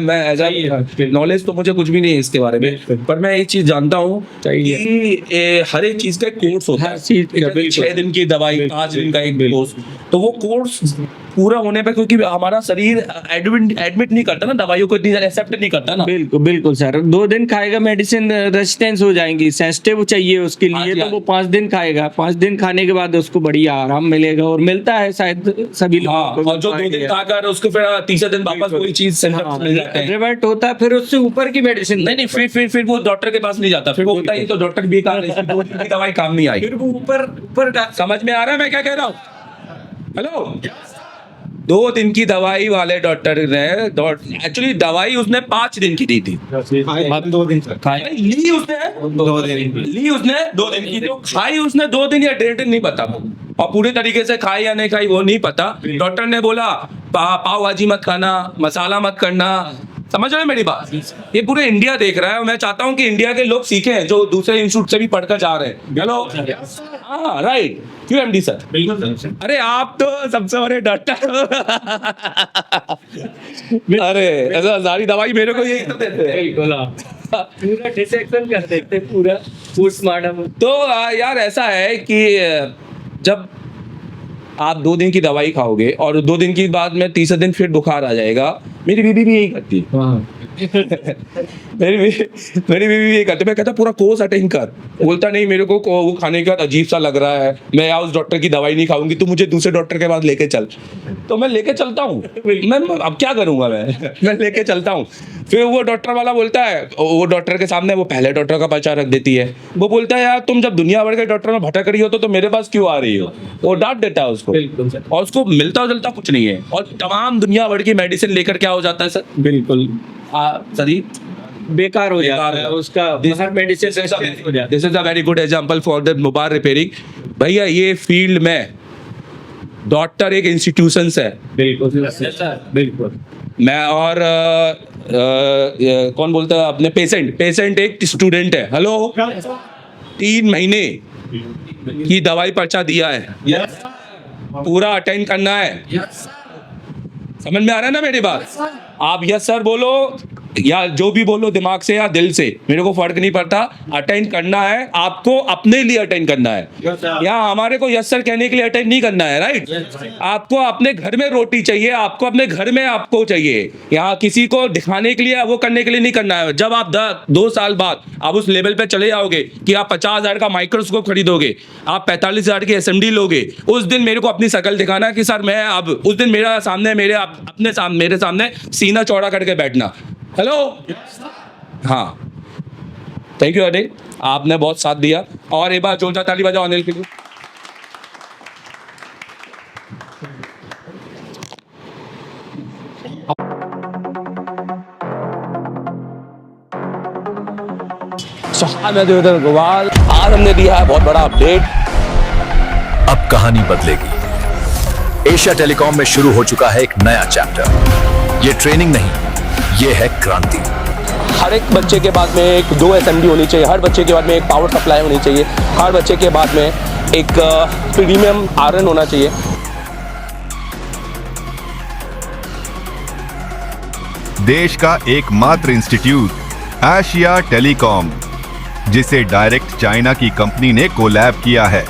मैं as knowledge तो मुझे कुछ भी नहीं है इसके बारे में, पर मैं एक चीज जानता हूँ कि हर एक चीज का कोर्स होता है। 6 दिन की दवाई, 5 दिन का एक कोर्स, तो वो कोर्स पूरा होने पे, क्योंकि हमारा शरीर एडमिट नहीं करता ना दवाइयों को, इतनी एक्सेप्ट नहीं करता ना। बिल्कुल बिल्कुल सर, 2 दिन खाएगा मेडिसिन रेजिस्टेंस हो जाएंगी, सेंसिटिव चाहिए उसके लिए, तो वो 5 दिन खाएगा। 5 दिन खाने के बाद उसको बढ़िया आराम मिलेगा, और मिलता है शायद सभी लोगों को। और जो 2 दिन खाकर उसको फिर तीसरे दिन वापस वही चीज मिल जाता है, रिवर्ट होता है, फिर उससे ऊपर की मेडिसिन नहीं फिर वो डॉक्टर के पास नहीं जाता, फिर वो होता ही तो डॉक्टर भी कहा 2 दिन की दवाई काम नहीं आई, फिर वो ऊपर का। समझ में आ रहा है मैं क्या कह रहा हूँ? हेलो, 2 दिन की दवाई वाले डॉक्टर ने एक्चुअली दवाई उसने 5 दिन की दी थी, 2 दिन ली उसने 2 दिन की, तो खाई उसने 2 दिन या 1.5 दिन नहीं पता, और पूरे तरीके से खाई या नहीं खाई वो नहीं पता। डॉक्टर ने बोला पाव भाजी मत खाना, मसाला मत करना, समझ रहे हैं मेरी बात? ये पूरे इंडिया देख रहा है, और मैं चाहता हूँ कि इंडिया के लोग सीखें जो दूसरे इंस्टीट्यूट से भी पढ़कर जा रहे हैं। हेलो, हाँ राइट, क्यों एमडी सर? बिल्कुल सर। अरे आप तो सबसे बड़े डॉक्टर अरे ऐसा सारी दवाई मेरे को ये देते हैं, पूरा डिसेक्शन कर देते पूरा पोस्टमार्टम। तो यार ऐसा है कि जब आप 2 दिन की दवाई खाओगे और 2 दिन के बाद में तीसरे दिन फिर बुखार आ जाएगा, मेरी बीबी भी यही करती है। मेरी बीबी भी यही करती है। मैं कहता पूरा कोर्स अटेंड कर, बोलता नहीं मेरे को वो खाने के बाद अजीब सा लग रहा है, मैं उस डॉक्टर की दवाई नहीं खाऊंगी, तो मुझे दूसरे डॉक्टर के पास लेके चल। तो मैं लेके चलता हूँ, मैं अब क्या करूंगा मैं लेके चलता हूँ। फिर वो डॉक्टर वाला बोलता है, वो डॉक्टर के सामने वो पहले डॉक्टर का पर्चा रख देती है, वो बोलता है यार तुम जब दुनिया भर के डॉक्टर में भटक रही हो तो मेरे पास क्यों आ रही हो? वो डांट देता है उसको, और उसको मिलता जुलता कुछ नहीं है, और तमाम दुनिया भर की मेडिसिन लेकर क्या हो जाता है सर? बिल्कुल सदी बेकार हो जाता है उसका, हर मेडिसिन हो जाता है। This is a very good example for the mobile repairing. भैया ये फील्ड में डॉक्टर एक इंस्टीट्यूशन है। बिल्कुल बिल्कुल। मैं और कौन बोलता है अपने पेशेंट एक स्टूडेंट है। हेलो, 3 महीने की दवाई पर्चा दिया है, पूरा अटेंड करना है। समझ में आ रहा है ना मेरी बात? आप यस सर बोलो या जो भी बोलो, दिमाग से या दिल से, मेरे को फर्क नहीं पड़ता, अटेंड करना है आपको, अपने लिए अटेंड करना है। यहाँ हमारे को यस सर कहने के लिए अटेंड नहीं करना है, राइट? आपको अपने घर में रोटी चाहिए, आपको अपने घर में आपको चाहिए, यहाँ किसी को दिखाने के लिए वो करने के लिए नहीं करना है। जब आप 2 साल बाद आप उस लेवल पे चले जाओगे कि आप 50,000 का माइक्रोस्कोप खरीदोगे, आप 45,000 की SMD लोगे, उस दिन मेरे को अपनी शकल दिखाना कि सर मैं अब, उस दिन मेरे सामने मेरे सामने सीना चौड़ा करके बैठना। हेलो, हाँ, थैंक यू अनिल, आपने बहुत साथ दिया, और एक बार जोरदार ताली बजाओ अनिल के लिए। मैं देवेंद्र गोवाल, आज हमने दिया है बहुत बड़ा अपडेट। अब कहानी बदलेगी। एशिया टेलीकॉम में शुरू हो चुका है एक नया चैप्टर। ये ट्रेनिंग नहीं, ये है क्रांति। हर एक बच्चे के बाद में एक 2 SMD होनी चाहिए, हर बच्चे के बाद में एक पावर सप्लाई होनी चाहिए, हर बच्चे के बाद में एक प्रीमियम आयरन होना चाहिए। देश का एकमात्र इंस्टीट्यूट एशिया टेलीकॉम, जिसे डायरेक्ट चाइना की कंपनी ने कोलैब किया है।